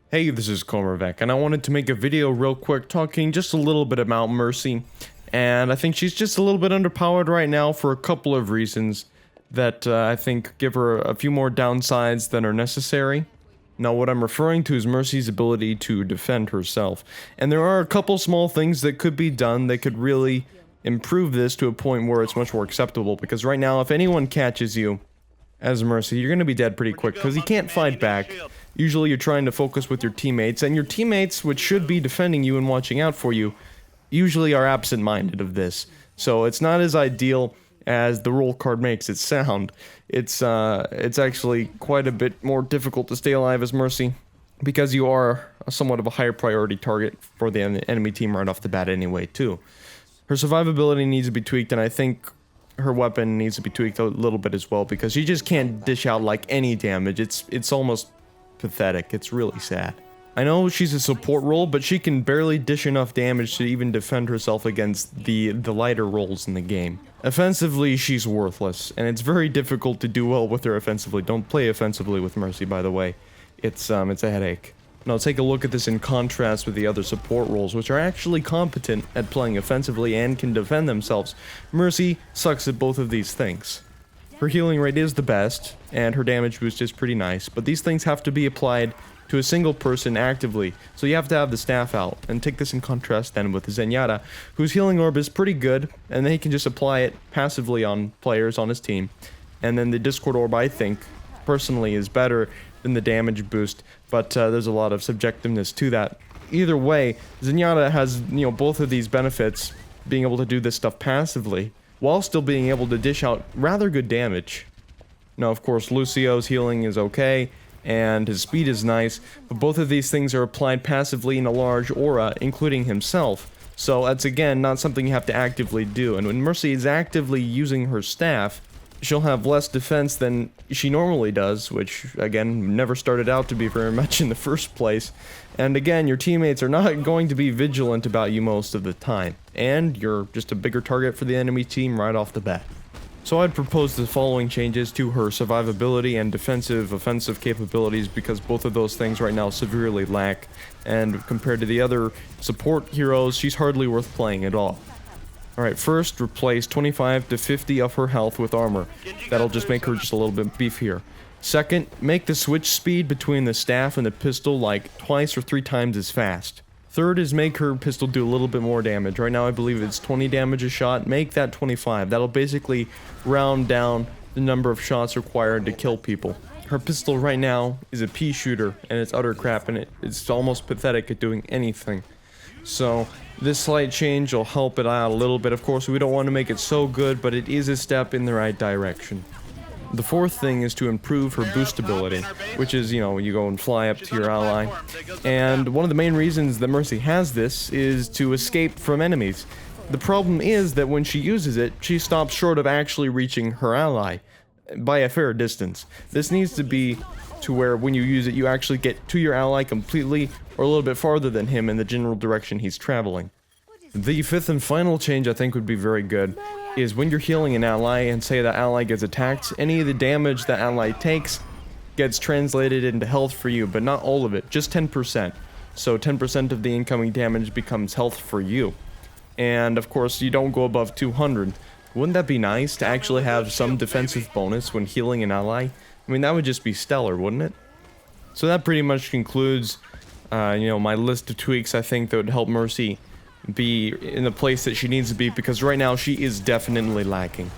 Hey, this is Cohmervac, and I wanted to make a video real quick talking just a little bit about Mercy, and I think she's just a little bit underpowered right now for a couple of reasons that I think give her a few more downsides than are necessary. Now, what I'm referring to is Mercy's ability to defend herself, and there are a couple small things that could be done that could really improve this to a point where it's much more acceptable, because right now, if anyone catches you as Mercy, you're going to be dead pretty quick, because you can't fight back. Usually you're trying to focus with your teammates, and your teammates, which should be defending you and watching out for you, usually are absent-minded of this. So it's not as ideal as the role card makes it sound. It's actually quite a bit more difficult to stay alive as Mercy, because you are somewhat of a higher priority target for the enemy team right off the bat anyway, too. Her survivability needs to be tweaked, and I think her weapon needs to be tweaked a little bit as well, because she just can't dish out like any damage. It's almost pathetic. It's really sad. I know she's a support role, but she can barely dish enough damage to even defend herself against the lighter roles in the game. Offensively, she's worthless, and it's very difficult to do well with her offensively. Don't play offensively with Mercy, by the way. It's a headache. Now take a look at this in contrast with the other support roles, which are actually competent at playing offensively and can defend themselves. Mercy sucks at both of these things. Her healing rate is the best, and her damage boost is pretty nice, but these things have to be applied to a single person actively, so you have to have the staff out. And take this in contrast then with Zenyatta, whose healing orb is pretty good, and then he can just apply it passively on players on his team. And then the Discord orb, I think, personally is better than the damage boost, but there's a lot of subjectiveness to that. Either way, Zenyatta has, both of these benefits, being able to do this stuff passively, while still being able to dish out rather good damage. Now, of course, Lucio's healing is okay, and his speed is nice, but both of these things are applied passively in a large aura, including himself. So that's, again, not something you have to actively do. And when Mercy is actively using her staff, she'll have less defense than she normally does, which, again, never started out to be very much in the first place. And again, your teammates are not going to be vigilant about you most of the time, and you're just a bigger target for the enemy team right off the bat. So I'd propose the following changes to her survivability and offensive capabilities, because both of those things right now severely lack, and compared to the other support heroes, she's hardly worth playing at all. Alright, first, replace 25 to 50 of her health with armor. That'll just make her just a little bit beefier. Second, make the switch speed between the staff and the pistol like twice or 3 times as fast. Third is make her pistol do a little bit more damage. Right now I believe it's 20 damage a shot. Make that 25. That'll basically round down the number of shots required to kill people. Her pistol right now is a pea shooter, and it's utter crap, and it's almost pathetic at doing anything. So this slight change will help it out a little bit. Of course, we don't want to make it so good, but it is a step in the right direction. The fourth thing is to improve her boostability, which is, you go and fly up to your ally. And one of the main reasons that Mercy has this is to escape from enemies. The problem is that when she uses it, she stops short of actually reaching her ally by a fair distance. This needs to be to where when you use it, you actually get to your ally completely, or a little bit farther than him in the general direction he's traveling. The fifth and final change I think would be very good is when you're healing an ally and say that ally gets attacked, any of the damage that ally takes gets translated into health for you, but not all of it, just 10%. So 10% of the incoming damage becomes health for you. And of course, you don't go above 200. Wouldn't that be nice to actually have some defensive bonus when healing an ally? I mean, that would just be stellar, wouldn't it? So that pretty much concludes, my list of tweaks I think that would help Mercy be in the place that she needs to be, because right now she is definitely lacking.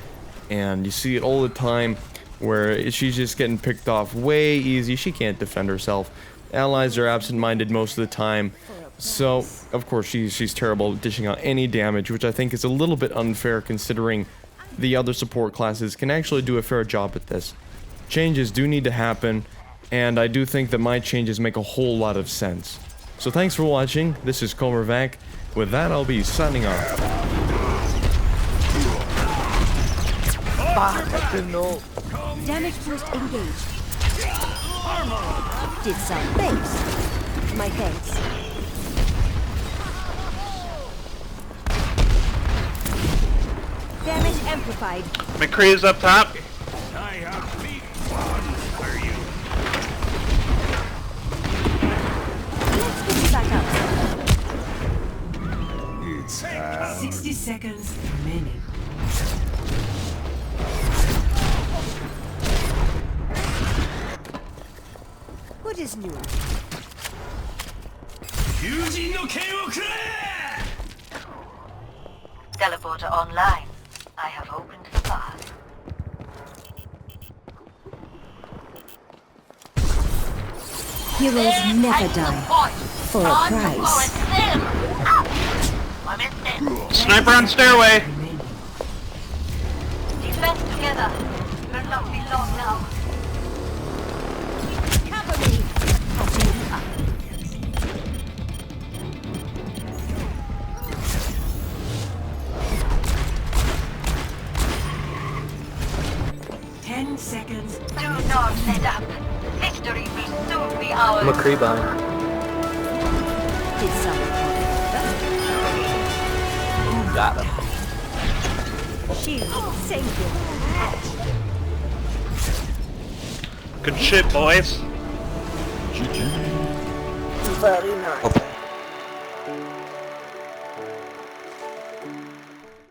And you see it all the time where she's just getting picked off way easy. She can't defend herself. Allies are absent-minded most of the time. So, of course, she's terrible at dishing out any damage, which I think is a little bit unfair considering the other support classes can actually do a fair job at this. Changes do need to happen, and I do think that my changes make a whole lot of sense. So thanks for watching. This is Cohmervac. With that, I'll be signing off. Damage boost engaged. Did some. Thanks. My thanks. Damage amplified. McCree's up top. I have big one for you. seconds remaining. What is new? Teleporter online. I have opened the path. Heroes never die. For a price. Sniper on stairway. Defense together. Will not be long now. Cover me. Catching you up. Seconds. Do not let up. Victory will soon be ours. McCree buying. Did someone Got him. shield save you. Good shit, boys. Very nice.